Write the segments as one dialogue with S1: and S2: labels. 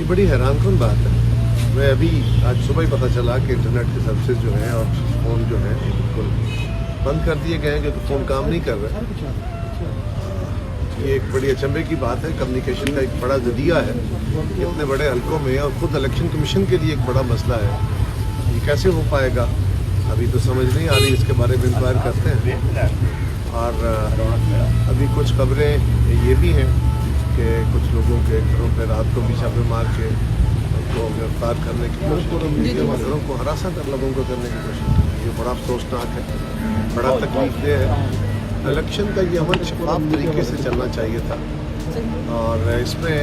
S1: یہ بڑی حیران کن بات ہے. میں ابھی آج صبح ہی پتہ چلا کہ انٹرنیٹ کے سروسز جو ہیں اور فون جو ہیں بالکل بند کر دیے گئے ہیں کیونکہ فون کام نہیں کر رہے. یہ ایک بڑی اچنبے کی بات ہے. کمیونیکیشن کا ایک بڑا ذریعہ ہے اتنے بڑے حلقوں میں, اور خود الیکشن کمیشن کے لیے ایک بڑا مسئلہ ہے. یہ کیسے ہو پائے گا ابھی تو سمجھ نہیں آ رہی. اس کے بارے میں انکوائر کرتے ہیں. اور ابھی کچھ خبریں یہ بھی ہیں کہ کچھ لوگوں کے گھروں پہ رات کو بھی چھاپے مار کے ان کو گرفتار کرنے کی کوشش کی, گھروں کو ہراساں کر لوگوں کو کرنے کی کوشش کی. یہ بڑا افسوسناک ہے, بڑا تکلیف دہ ہے. الیکشن کا یہ عمل شفاف طریقے سے چلنا چاہیے تھا, اور اس میں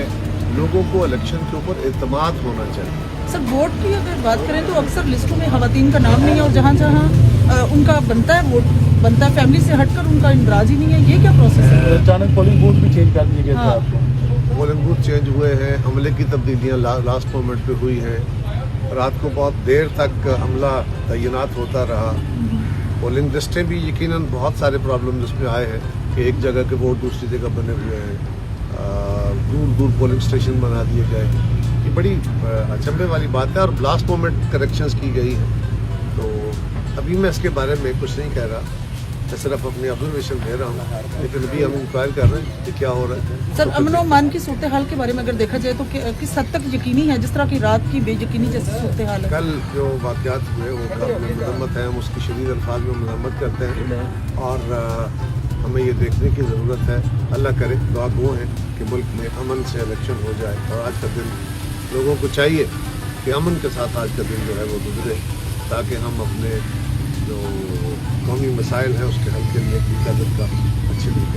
S1: لوگوں کو الیکشن کے اوپر اعتماد ہونا چاہیے.
S2: سر ووٹ کی اگر بات کریں تو اکثر لسٹوں میں خواتین کا نام نہیں ہے, اور جہاں جہاں ان کا بنتا ہے ووٹ بنتا ہے فیملی سے ہٹ کر ان کا اندراج ہی نہیں ہے. یہ کیا پروسیس ہے؟
S3: اچانک پولنگ بوتھ بھی چینج کر دیے گئے تھے آپ کو.
S1: پولنگ بوتھ چینج ہوئے ہیں, حملے کی تبدیلیاں لاسٹ مومنٹ پہ ہوئی ہیں. رات کو بہت دیر تک حملہ تعینات ہوتا رہا. پولنگ لسٹیں بھی یقیناً بہت سارے پرابلم اس میں آئے ہیں کہ ایک جگہ کے ووٹ دوسری جگہ بنے ہوئے ہیں, دور دور پولنگ اسٹیشن بنا دیے گئے. یہ بڑی اچنبے والی بات ہے, اور لاسٹ مومنٹ کریکشنز کی گئی ہیں. تو ابھی میں اس کے بارے میں کچھ نہیں کہہ رہا, میں صرف اپنی آبزرویشن دے رہا ہوں. لیکن ابھی ہم انکوائر کر رہے ہیں کہ کیا ہو رہا ہے.
S2: سر امن و امان کی صورتحال کے بارے میں اگر دیکھا جائے تو کس حد تک یقینی ہے, جس طرح کی رات کی بے یقینی جیسی صورتحال ہے؟
S1: کل جو واقعات ہوئے وہ قابل مذمت ہیں, ہم اس کی شدید الفاظ میں مذمت کرتے ہیں, اور ہمیں یہ دیکھنے کی ضرورت ہے. اللہ کرے, دعا گو ہیں کہ ملک میں امن سے الیکشن ہو جائے. اور آج کا دن لوگوں کو چاہیے کہ امن کے ساتھ آج کا دن جو ہے وہ گزرے, تاکہ ہم اپنے جو قومی مسائل ہیں اس کے حل کے لیے قیادت کا اچھے طریقے سے